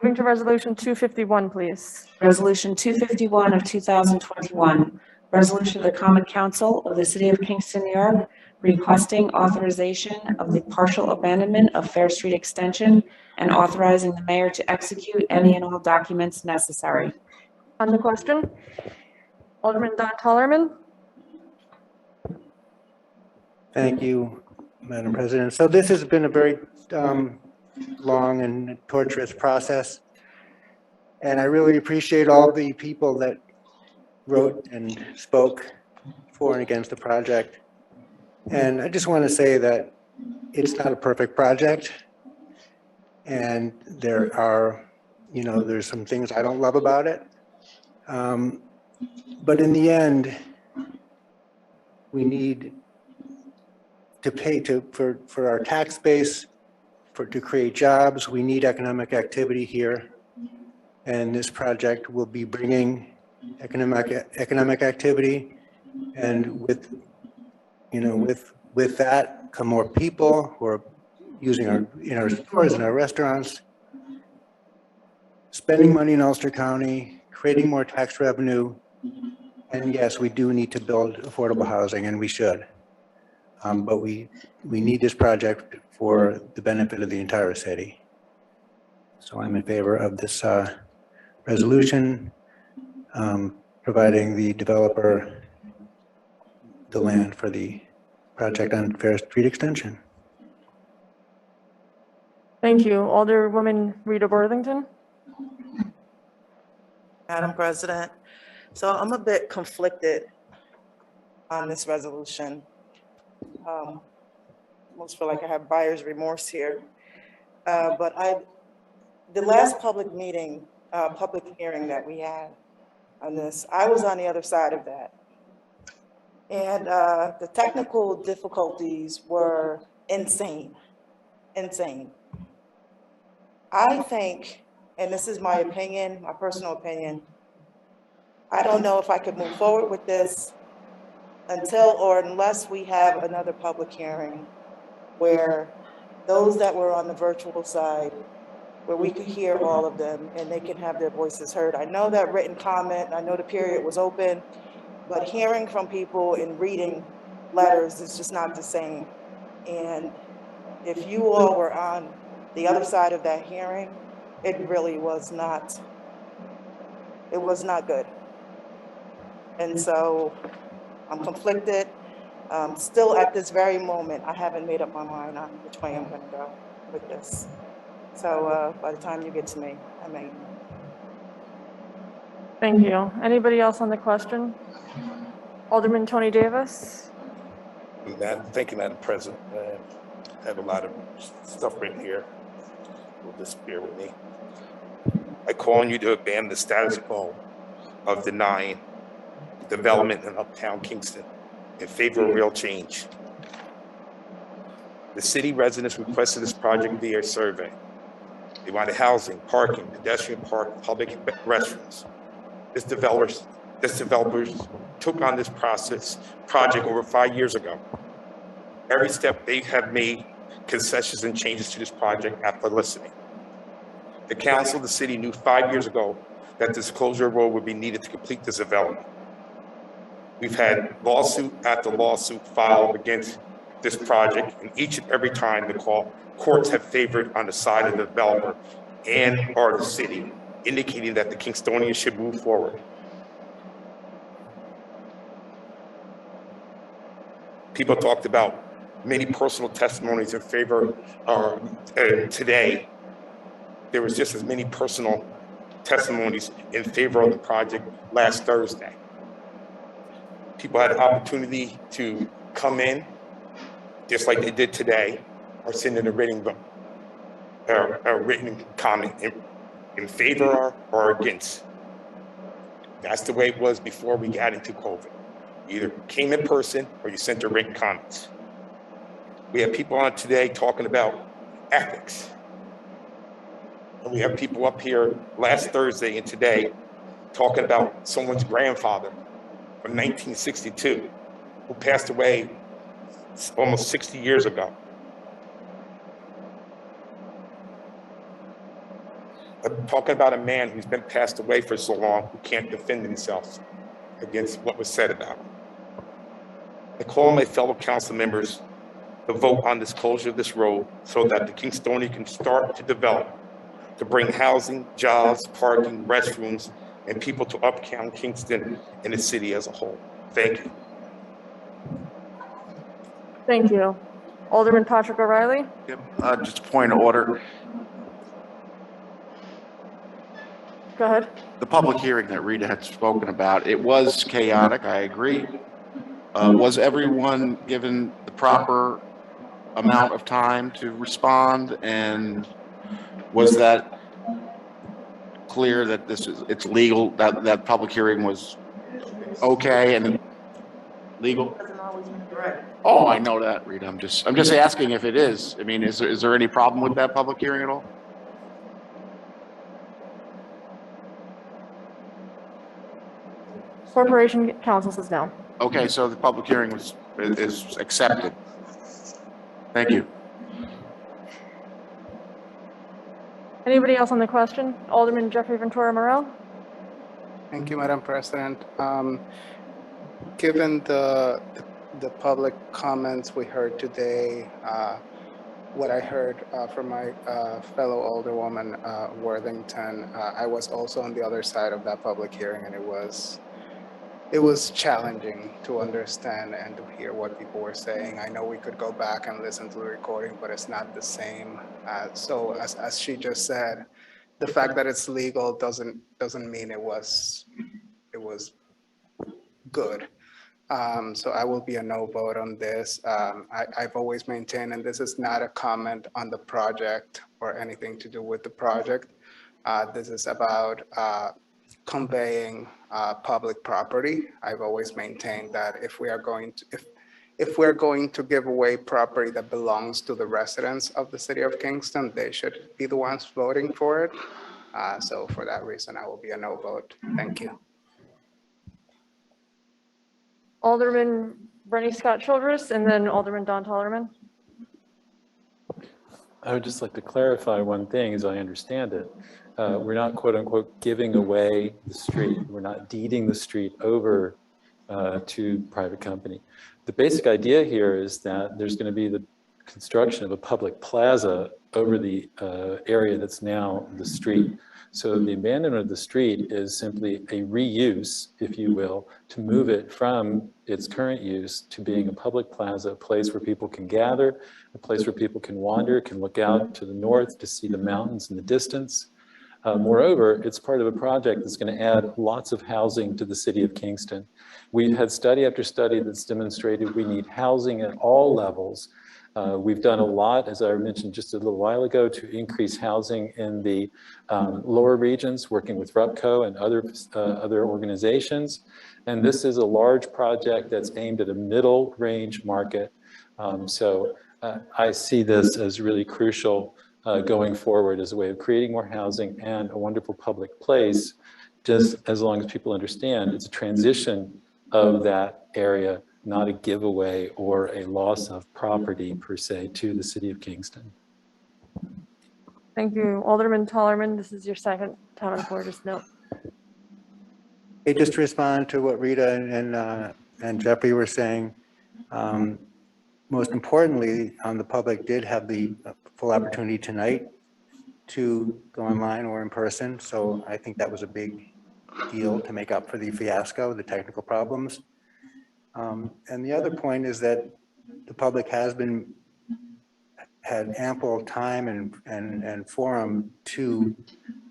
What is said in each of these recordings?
Moving to resolution 251, please. Resolution 251 of 2021, resolution of the Common Council of the City of Kingston, New York, requesting authorization of the partial abandonment of Fair Street Extension and authorizing the mayor to execute any and all documents necessary. On the question, Alderman Don Collerman. Thank you, Madam President. So this has been a very long and torturous process. And I really appreciate all the people that wrote and spoke for and against the project. And I just want to say that it's not a perfect project. And there are, there's some things I don't love about it. But in the end, we need to pay for our tax base, to create jobs. We need economic activity here. And this project will be bringing economic activity. And with that come more people who are using our stores and our restaurants, spending money in Ulster County, creating more tax revenue. And yes, we do need to build affordable housing, and we should. But we need this project for the benefit of the entire city. So I'm in favor of this resolution, providing the developer the land for the project on Fair Street Extension. Thank you. Alderwoman Rita Worthington. Madam President, so I'm a bit conflicted on this resolution. Almost feel like I have buyer's remorse here. But the last public hearing that we had on this, I was on the other side of that. And the technical difficulties were insane. I think, and this is my opinion, my personal opinion, I don't know if I could move forward with this until or unless we have another public hearing where those that were on the virtual side, where we could hear all of them and they can have their voices heard. I know that written comment, I know the period was open, but hearing from people and reading letters is just not the same. And if you all were on the other side of that hearing, it really was not, it was not good. And so I'm conflicted. Still at this very moment, I haven't made up my mind on which way I'm gonna go with this. So by the time you get to me, I may. Thank you. Anybody else on the question? Alderman Tony Davis. Thank you, Madam President. I have a lot of stuff written here. Will just bear with me. I call on you to abandon the status quo of denying development in Uptown Kingston in favor of real change. The city residents requested this project via a survey. They wanted housing, parking, pedestrian park, public restrooms. This developers took on this project over 5 years ago. Every step they have made concessions and changes to this project after listening. The council of the city knew 5 years ago that this closure road would be needed to complete this development. We've had lawsuit after lawsuit filed against this project, and each and every time the courts have favored on the side of the developer and or the city, indicating that the Kingstonians should move forward. People talked about many personal testimonies in favor today. There was just as many personal testimonies in favor of the project last Thursday. People had an opportunity to come in, just like they did today, or send in a written comment in favor or against. That's the way it was before we got into COVID. You either came in person or you sent a written comments. We have people on today talking about ethics. And we have people up here last Thursday and today talking about someone's grandfather from 1962 who passed away almost 60 years ago. I'm talking about a man who's been passed away for so long who can't defend himself against what was said about him. I call on my fellow council members to vote on this closure of this road so that the Kingstonian can start to develop, to bring housing, jobs, parking, restrooms, and people to uptown Kingston and the city as a whole. Thank you. Thank you. Alderman Patrick O'Reilly. Just a point of order. Go ahead. The public hearing that Rita had spoken about, it was chaotic, I agree. Was everyone given the proper amount of time to respond? And was that clear that it's legal, that public hearing was okay and legal? Oh, I know that, Rita. I'm just asking if it is. I mean, is there any problem with that public hearing at all? Corporation Council says no. Okay, so the public hearing is accepted. Thank you. Anybody else on the question? Alderman Jeffrey Ventura Morel. Thank you, Madam President. Given the public comments we heard today, what I heard from my fellow Alderwoman Worthington, I was also on the other side of that public hearing, and it was challenging to understand and to hear what people were saying. I know we could go back and listen to the recording, but it's not the same. So as she just said, the fact that it's legal doesn't mean it was good. So I will be a no vote on this. I've always maintained, and this is not a comment on the project or anything to do with the project. This is about conveying public property. I've always maintained that if we're going to give away property that belongs to the residents of the city of Kingston, they should be the ones voting for it. So for that reason, I will be a no vote. Thank you. Alderman Bernie Scott Childress, and then Alderman Don Tollerman. I would just like to clarify one thing as I understand it. We're not quote unquote giving away the street. We're not deeding the street over to private company. The basic idea here is that there's going to be the construction of a public plaza over the area that's now the street. So the abandonment of the street is simply a reuse, if you will, to move it from its current use to being a public plaza, a place where people can gather, a place where people can wander, can look out to the north to see the mountains in the distance. Moreover, it's part of a project that's going to add lots of housing to the city of Kingston. We've had study after study that's demonstrated we need housing at all levels. We've done a lot, as I mentioned just a little while ago, to increase housing in the lower regions, working with RUPCO and other organizations. And this is a large project that's aimed at a middle range market. So I see this as really crucial going forward as a way of creating more housing and a wonderful public place, just as long as people understand it's a transition of that area, not a giveaway or a loss of property per se to the city of Kingston. Thank you. Alderman Tollerman, this is your second time on the floor, just note. Hey, just to respond to what Rita and Jeffrey were saying, most importantly, the public did have the full opportunity tonight to go online or in person. So I think that was a big deal to make up for the fiasco, the technical problems. And the other point is that the public has had ample time and forum to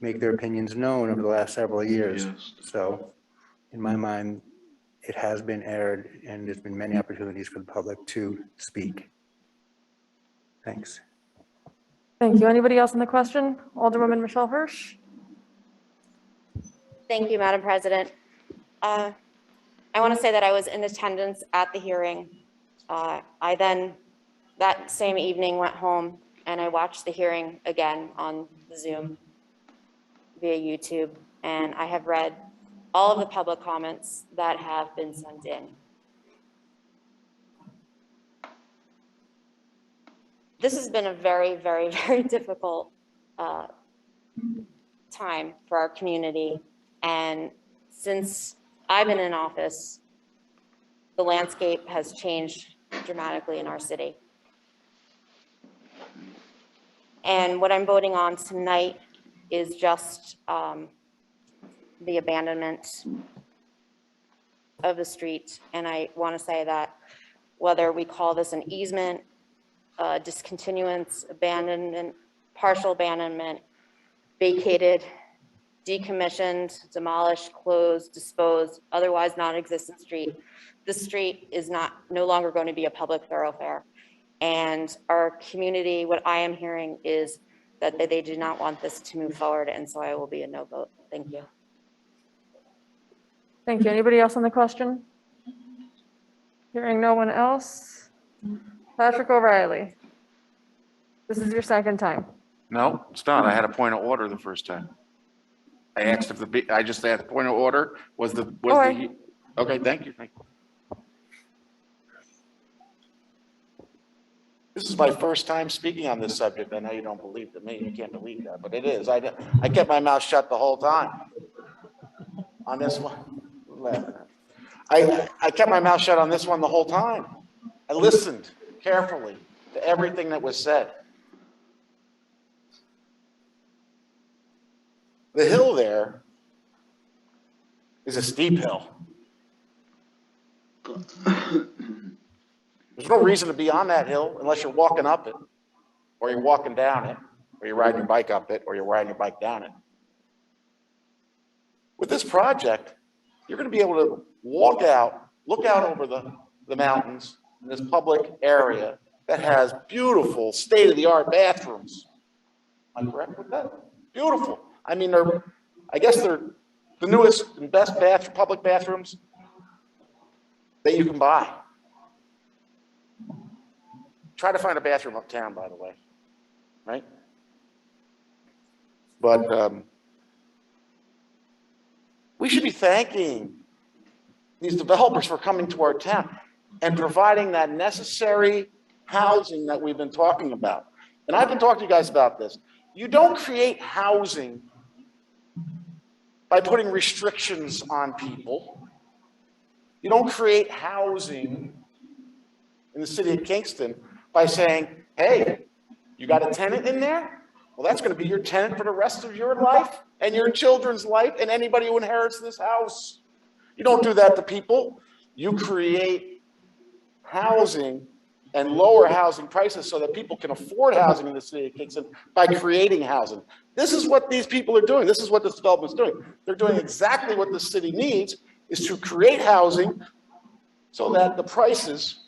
make their opinions known over the last several years. So in my mind, it has been aired and there's been many opportunities for the public to speak. Thanks. Thank you. Anybody else on the question? Alderwoman Michelle Hirsch. Thank you, Madam President. I want to say that I was in attendance at the hearing. I then, that same evening, went home and I watched the hearing again on the Zoom via YouTube, and I have read all of the public comments that have been sent in. This has been a very, very, very difficult time for our community. And since I've been in office, the landscape has changed dramatically in our city. And what I'm voting on tonight is just the abandonment of the street. And I want to say that whether we call this an easement, discontinuance, abandonment, partial abandonment, vacated, decommissioned, demolished, closed, disposed, otherwise non-existent street, this street is no longer going to be a public thoroughfare. And our community, what I am hearing is that they do not want this to move forward, and so I will be a no vote. Thank you. Thank you. Anybody else on the question? Hearing no one else. Patrick O'Reilly. This is your second time. No, it's not. I had a point of order the first time. I asked if I just had a point of order. Okay, thank you. This is my first time speaking on this subject. I know you don't believe it. Me, you can't believe that, but it is. I kept my mouth shut the whole time on this one. I kept my mouth shut on this one the whole time. I listened carefully to everything that was said. The hill there is a steep hill. There's no reason to be on that hill unless you're walking up it, or you're walking down it, or you're riding your bike up it, or you're riding your bike down it. With this project, you're going to be able to walk out, look out over the mountains in this public area that has beautiful state-of-the-art bathrooms. Am I correct with that? Beautiful. I mean, I guess they're the newest and best public bathrooms that you can buy. Try to find a bathroom uptown, by the way, right? But we should be thanking these developers for coming to our town and providing that necessary housing that we've been talking about. And I've been talking to you guys about this. You don't create housing by putting restrictions on people. You don't create housing in the city of Kingston by saying, hey, you got a tenant in there? Well, that's going to be your tenant for the rest of your life and your children's life and anybody who inherits this house. You don't do that to people. You create housing and lower housing prices so that people can afford housing in the city of Kingston by creating housing. This is what these people are doing. This is what this development is doing. They're doing exactly what the city needs, is to create housing so that the prices,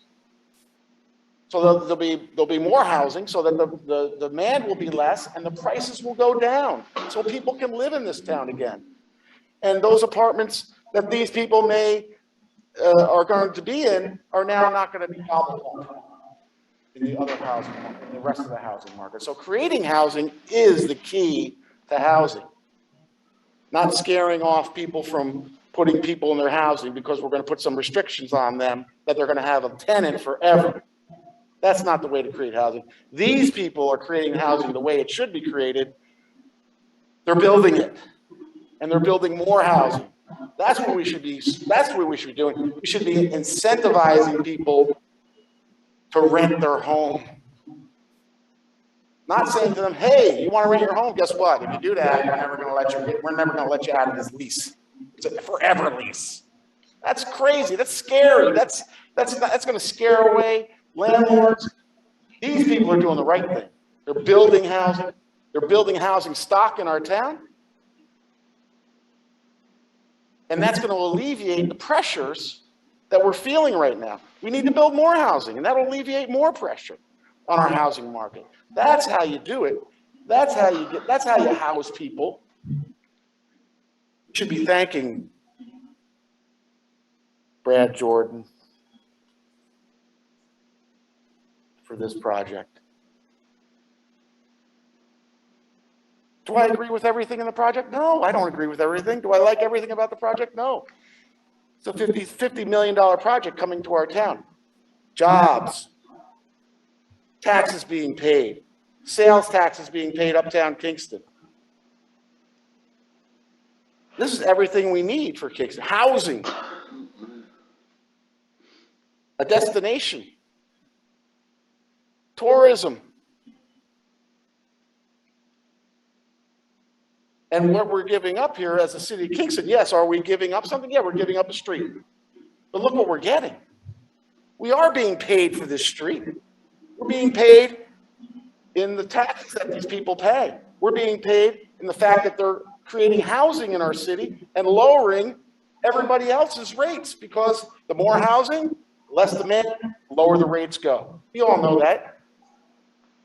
so there'll be more housing, so that the demand will be less and the prices will go down, so people can live in this town again. And those apartments that these people are going to be in are now not going to be gobbled in the other housing market, in the rest of the housing market. So creating housing is the key to housing, not scaring off people from putting people in their housing because we're going to put some restrictions on them that they're going to have a tenant forever. That's not the way to create housing. These people are creating housing the way it should be created. They're building it, and they're building more housing. That's what we should be. That's what we should be doing. We should be incentivizing people to rent their home. Not saying to them, "Hey, you want to rent your home? Guess what? If you do that, we're never going to let you out of this lease. It's a forever lease." That's crazy. That's scary. That's going to scare away landlords. These people are doing the right thing. They're building housing. They're building housing stock in our town. And that's going to alleviate the pressures that we're feeling right now. We need to build more housing, and that'll alleviate more pressure on our housing market. That's how you do it. That's how you house people. You should be thanking Brad Jordan for this project. Do I agree with everything in the project? No, I don't agree with everything. Do I like everything about the project? No. It's a $50 million project coming to our town. Jobs, taxes being paid, sales taxes being paid uptown Kingston. This is everything we need for Kingston. Housing, a destination, tourism. And what we're giving up here as a city of Kingston, yes, are we giving up something? Yeah, we're giving up a street. But look what we're getting. We are being paid for this street. We're being paid in the taxes that these people pay. We're being paid in the fact that they're creating housing in our city and lowering everybody else's rates, because the more housing, less demand, lower the rates go. You all know that.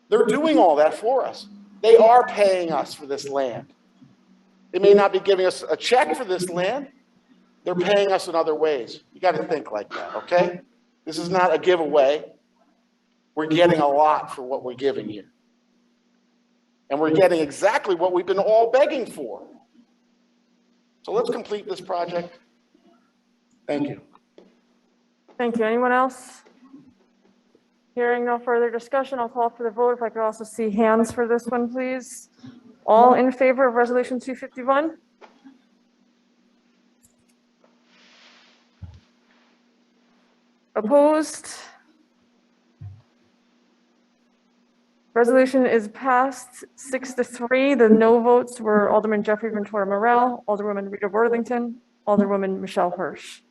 They're doing all that for us. They are paying us for this land. They may not be giving us a check for this land. They're paying us in other ways. You got to think like that, okay? This is not a giveaway. We're getting a lot for what we're giving here. And we're getting exactly what we've been all begging for. So let's complete this project. Thank you. Thank you. Anyone else? Hearing no further discussion, I'll call for the vote. If I could also see hands for this one, please. All in favor of Resolution 251? Opposed? Resolution is passed 6-3. The no votes were Alderman Jeffrey Ventura Morel, Alderwoman Rita Worthington, Alderwoman Michelle Hirsch.